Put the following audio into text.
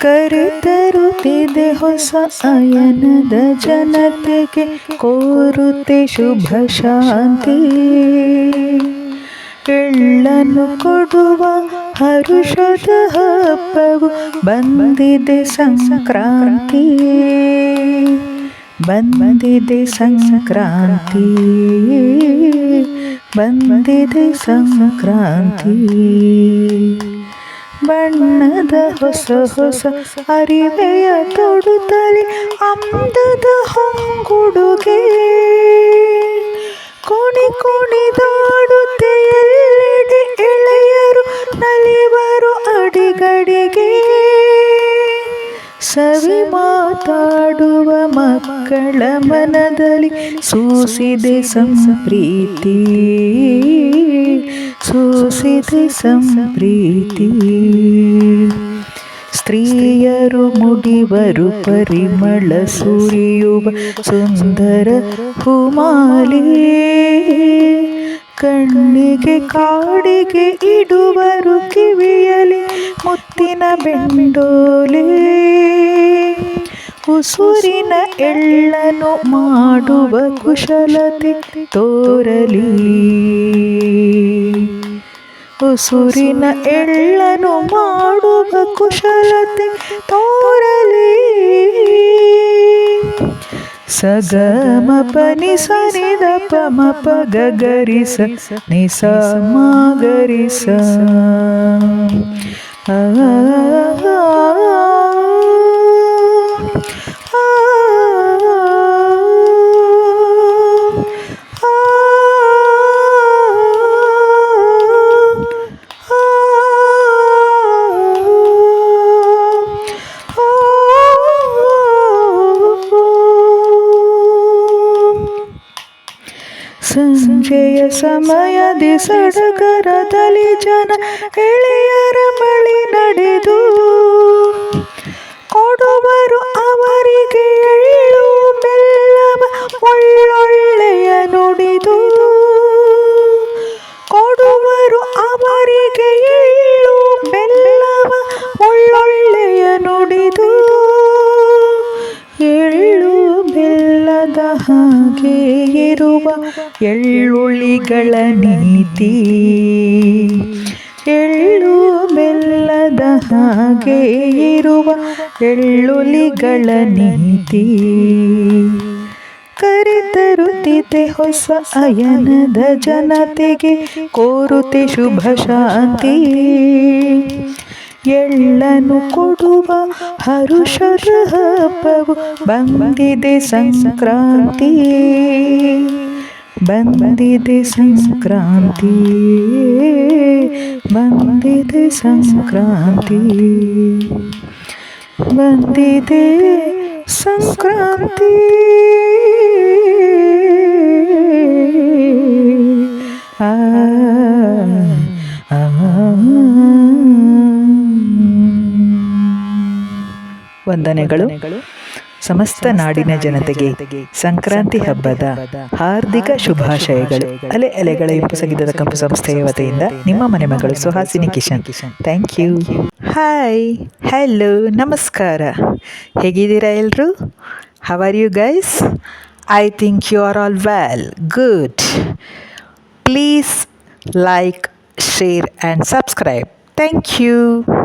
ಕರೆತರುತ್ತಿದೆ ಹೊಸ ಅಯನದ ಜನತೆಗೆ ಕೋರುತ್ತೆ ಶುಭ ಶಾಂತಿ. ಎಳ್ಳನ್ನು ಕೊಡುವ ಹರುಷದ ಹಬ್ಬವು ಬಂದಿದೆ ಸಂಕ್ರಾಂತಿ. ಬಂದಿದೆ ಸಂಕ್ರಾಂತಿ. ಬಂದಿದೆ ಸಂಕ್ರಾಂತಿ. ಬಣ್ಣದ ಹೊಸ ಹೊಸ ಅರಿವೆಯ ತೊಡುತ್ತಲೇ ಅಂದದ ಹೊಂಗುಡುಗೆ ಕುಣಿದಾಡುತ್ತೆ ಎಲ್ಲೆಡೆ ಎಳೆಯರು ನಲಿವರು ಅಡಿಗಡಿಗೆ. ಸವಿ ಮಾತಾಡುವ ಮಕ್ಕಳ ಮನದಲ್ಲಿ ಸೂಸಿದೆ ಸಂಪ್ರೀತಿ. ಸೂಸಿದೆ ಸಂಪ್ರೀತಿ. ಸ್ತ್ರೀಯರು ಮುಡಿವರು ಪರಿಮಳ ಸುರಿಯುವ ಸುಂದರ ಹುಮಾಲಿ. ಕಣ್ಣಿಗೆ ಕಾಡಿಗೆ ಇಡುವರು ಕಿವಿಯಲಿ ಮುತ್ತಿನ ಬೆಂಡೋಲೆ. ಉಸುರಿನ ಎಳ್ಳನ್ನು ಮಾಡುವ ಕುಶಲತೆ ತೋರಲಿ. ಉಸುರಿನ ಎಳ್ಳನ್ನು ಮಾಡುವ ಕುಶಲತೆ ತೋರಲಿ. ಸಗಮ ಪನಿ ಸನಿದ ಪಮ ಪಗ ಗರಿಸ ನಿಸ ಮಗರಿಸ. ಸಂಜೆಯ ಸಮಯದಿ ಸಡಗರದಲ್ಲಿ ಜನ ಎಳೆಯರ ಬಳಿ ನಡೆದು ಕೊಡುವರು ಅವರಿಗೆ ಎಳ್ಳು ಬೆಲ್ಲವ ಒಳ್ಳೊಳ್ಳೆಯ ನುಡಿದು. ಕೊಡುವರು ಅವರಿಗೆ ಎಳ್ಳು ಬೆಲ್ಲವ ಒಳ್ಳೊಳ್ಳೆಯ ನುಡಿದು. ಎಳ್ಳು ಬೆಲ್ಲದ ಹಾಗೆ ಇರುವ ಎಳ್ಳುಳ್ಳಿಗಳ ನೀತಿ. ಎಳ್ಳು ಬೆಲ್ಲದ ಹಾಗೆ ಇರುವ ಎಳ್ಳುಳ್ಳಿಗಳ ನೀತಿ. ಕರೆತರುತ್ತಿದೆ ಹೊಸ ಅಯನದ ಜನತೆಗೆ ಕೋರುತ್ತೆ ಶುಭ ಶಾಂತಿ. ಎಳ್ಳನ್ನು ಕೊಡುವ ಹರುಷದ ಹಬ್ಬವು ಬಂದಿದೆ ಸಂಕ್ರಾಂತಿ. ಬಂದಿದೆ ಸಂಕ್ರಾಂತಿ. ಬಂದಿದೆ ಸಂಕ್ರಾಂತಿ. ಬಂದಿದೆ ಸಂಕ್ರಾಂತಿ. ವಂದನೆಗಳು. ಸಮಸ್ತ ನಾಡಿನ ಜನತೆಗೆ ಸಂಕ್ರಾಂತಿ ಹಬ್ಬದ ಹಾರ್ದಿಕ ಶುಭಾಶಯಗಳು. ಅಲೆ ಅಲೆಗಳ ಇಂಪು ಸಂಗೀತದ ಕಂಪು ಸಂಸ್ಥೆಯ ವತಿಯಿಂದ ನಿಮ್ಮ ಮನೆ ಮಗಳು Suhasini Kishan. Thank you. Hi, hello, ನಮಸ್ಕಾರ. ಹೇಗಿದ್ದೀರಾ ಎಲ್ಲರೂ? How are you guys? I think you are all well. Good. Please like, share and subscribe. Thank you.